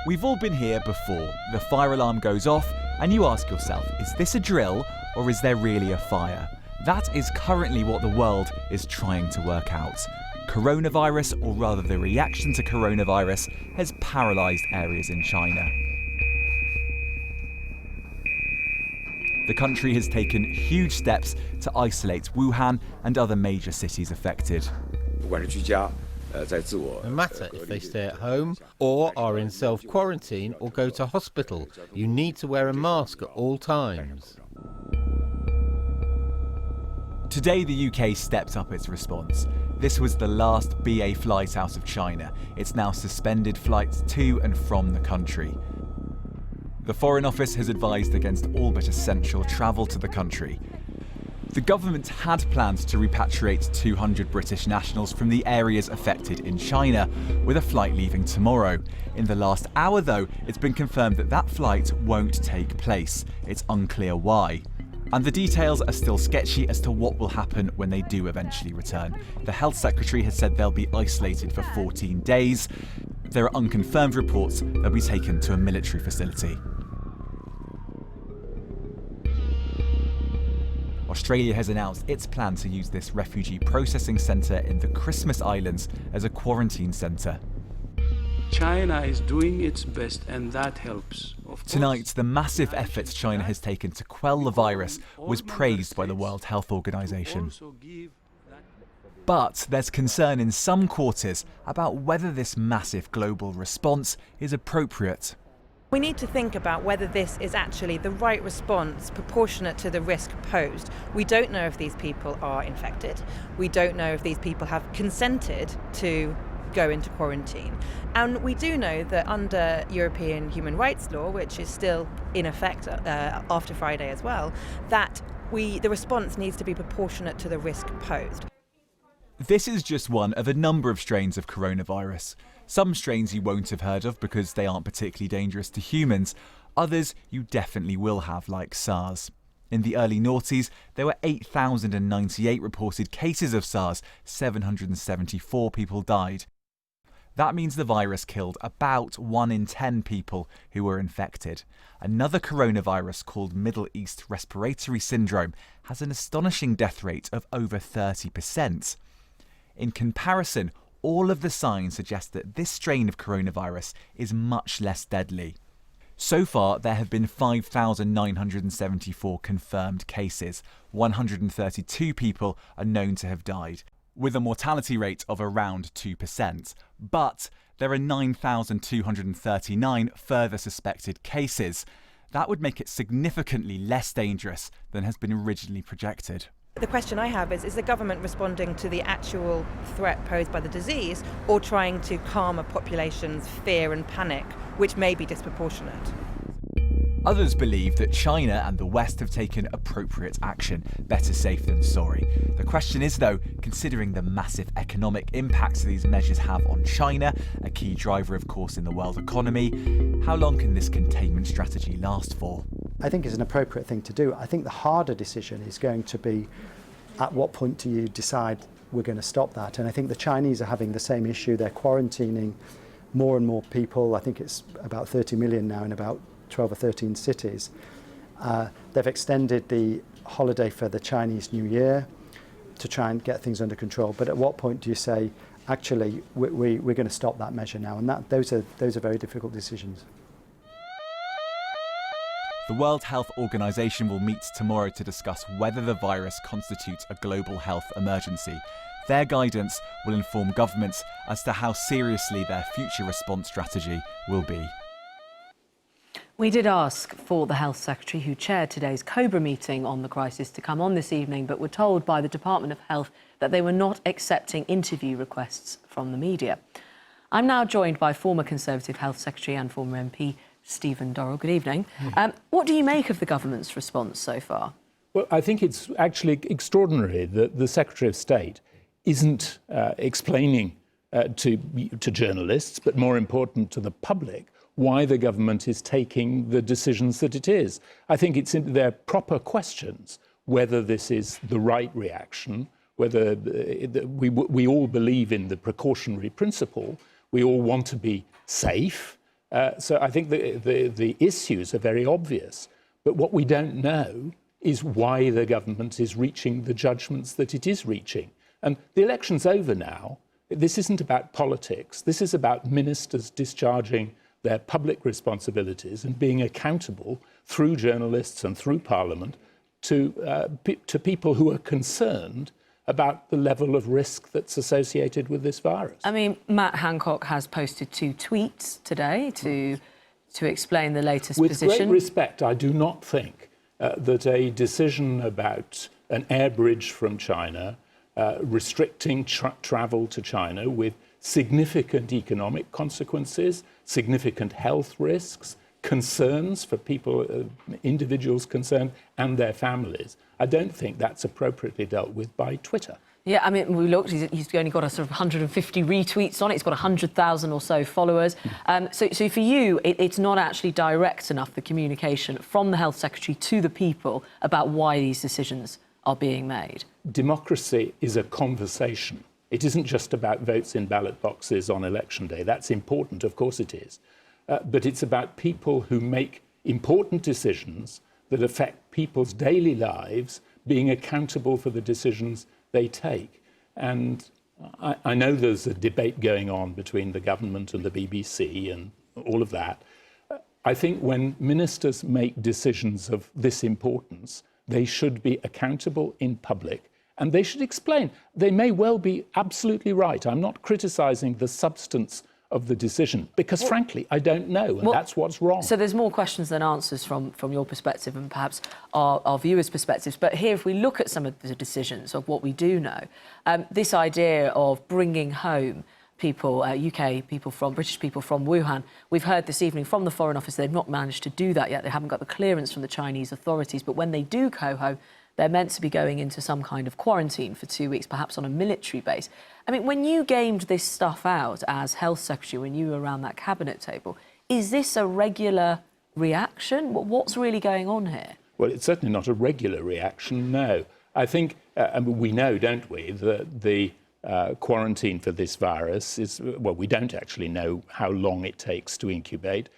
We've all been here before. The fire alarm goes off and you ask yourself, is this a drill or is there really a fire? That is currently what the world is trying to work out. Coronavirus, or rather the reaction to coronavirus, has paralysed areas in China. The country has taken huge steps to isolate Wuhan and other major cities affected. No matter if they stay at home or are in self-quarantine or go to hospital, you need to wear a mask at all times. Today the UK stepped up its response. This was the last BA flight out of China. It's now suspended flights to and from the country. The Foreign Office has advised against all but essential travel to the country. The government had planned to repatriate 200 British nationals from the areas affected in China, with a flight leaving tomorrow. In the last hour, though, it's been confirmed that that flight won't take place. It's unclear why. And the details are still sketchy as to what will happen when they do eventually return. The Health Secretary has said they'll be isolated for 14 days. There are unconfirmed reports they'll be taken to a military facility. Australia has announced its plan to use this refugee processing centre in the Christmas Islands as a quarantine centre. China is doing its best and that helps. Tonight, the massive efforts China has taken to quell the virus was praised by the World Health Organization. But there's concern in some quarters about whether this massive global response is appropriate. We need to think about whether this is actually the right response proportionate to the risk posed. We don't know if these people are infected. We don't know if these people have consented to go into quarantine. And we do know that under European human rights law, which is still in effect after Friday as well, that the response needs to be proportionate to the risk posed. This is just one of a number of strains of coronavirus. Some strains you won't have heard of because they aren't particularly dangerous to humans. Others you definitely will have, like SARS. In the early noughties, there were 8,098 reported cases of SARS. 774 people died. That means the virus killed about 1 in 10 people who were infected. Another coronavirus called Middle East Respiratory Syndrome has an astonishing death rate of over 30%. In comparison, all of the signs suggest that this strain of coronavirus is much less deadly. So far, there have been 5,974 confirmed cases. 132 people are known to have died, with a mortality rate of around 2%. But there are 9,239 further suspected cases. That would make it significantly less dangerous than has been originally projected. The question I have is the government responding to the actual threat posed by the disease or trying to calm a population's fear and panic, which may be disproportionate? Others believe that China and the West have taken appropriate action. Better safe than sorry. The question is, though, considering the massive economic impacts these measures have on China, a key driver, of course, in the world economy, how long can this containment strategy last for? I think it's an appropriate thing to do. I think the harder decision is going to be at what point do you decide we're going to stop that? And I think the Chinese are having the same issue. They're quarantining more and more people. I think it's about 30 million now in about 12 or 13 cities. They've extended the holiday for the Chinese New Year to try and get things under control. But at what point do you say, actually, we're going to stop that measure now? And those are very difficult decisions. The World Health Organization will meet tomorrow to discuss whether the virus constitutes a global health emergency. Their guidance will inform governments as to how seriously their future response strategy will be. We did ask for the Health Secretary, who chaired today's COBRA meeting on the crisis, to come on this evening, but were told by the Department of Health that they were not accepting interview requests from the media. I'm now joined by former Conservative Health Secretary and former MP Stephen Dorrell. Good evening. What do you make of the government's response so far? Well, I think it's actually extraordinary that the Secretary of State isn't explaining to journalists, but more important to the public, why the government is taking the decisions that it is. I think they're proper questions, whether this is the right reaction, whether we all believe in the precautionary principle, we all want to be safe, So I think the issues are very obvious. But what we don't know is why the government is reaching the judgments that it is reaching. And the election's over now. This isn't about politics. This is about ministers discharging their public responsibilities and being accountable through journalists and through Parliament to people who are concerned about the level of risk that's associated with this virus. I mean, Matt Hancock has posted 2 tweets today to explain the latest position. With great respect, I do not think that a decision about an air bridge from China, restricting travel to China with significant economic consequences, significant health risks, concerns for people, individuals concerned and their families. I don't think that's appropriately dealt with by Twitter. Yeah, I mean, we looked, he's only got a sort of 150 retweets on it. He's got 100,000 or so followers. So for you, it's not actually direct enough, the communication from the Health Secretary to the people about why these decisions are being made. Democracy is a conversation. It isn't just about votes in ballot boxes on election day. That's important, of course it is. But it's about people who make important decisions that affect people's daily lives being accountable for the decisions they take. And I know there's a debate going on between the government and the BBC and all of that. I think when ministers make decisions of this importance, they should be accountable in public and they should explain. They may well be absolutely right. I'm not criticising the substance of the decision, because frankly, I don't know, and that's what's wrong. So there's more questions than answers from your perspective and perhaps our viewers' perspectives. But here, if we look at some of the decisions of what we do know, this idea of bringing home people, UK people British people from Wuhan, we've heard this evening from the Foreign Office they've not managed to do that yet. They haven't got the clearance from the Chinese authorities. But when they do go home, they're meant to be going into some kind of quarantine for 2 weeks, perhaps on a military base. I mean, when you gamed this stuff out as Health Secretary, when you were around that cabinet table, is this a regular reaction? What's really going on here? Well, it's certainly not a regular reaction, no. I think, we know, don't we, that the quarantine for this virus is, well, we don't actually know how long it takes to incubate.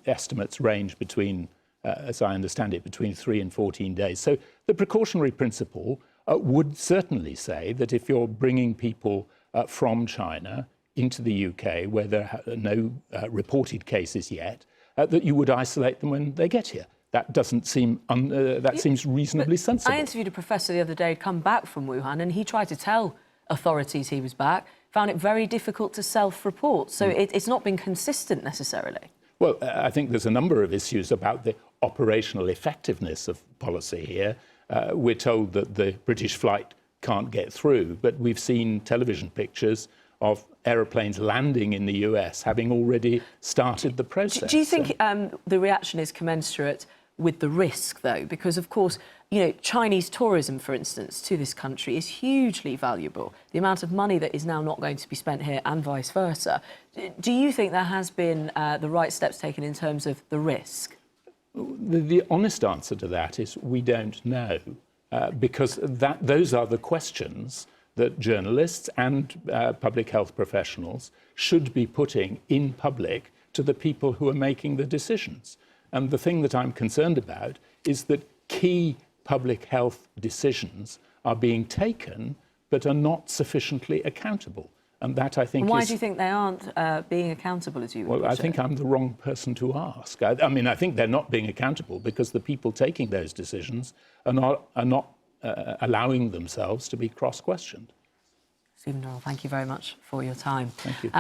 Estimates range between, as I understand it, between 3 and 14 days. So the precautionary principle would certainly say that if you're bringing people from China into the UK, where there are no reported cases yet, that you would isolate them when they get here. That doesn't seem, seems reasonably sensible. I interviewed a professor the other day who'd come back from Wuhan, and he tried to tell authorities he was back, found it very difficult to self-report. So it's not been consistent necessarily. Well, I think there's a number of issues about the operational effectiveness of policy here. We're told that the British flight can't get through, but we've seen television pictures of aeroplanes landing in the US, having already started the process. Do you think the reaction is commensurate with the risk, though? Because, of course, you know, Chinese tourism, for instance, to this country is hugely valuable. The amount of money that is now not going to be spent here and vice versa. Do you think there has been the right steps taken in terms of the risk? The honest answer to that is we don't know, because those are the questions that journalists and public health professionals should be putting in public to the people who are making the decisions. And the thing that I'm concerned about is that key public health decisions are being taken but are not sufficiently accountable. And that, I think, Why do you think they aren't being accountable, as you would Well, I think I'm the wrong person to ask. I mean, I think they're not being accountable because the people taking those decisions are not allowing themselves to be cross-questioned. Stephen Dorrell, thank you very much for your time. Thank you.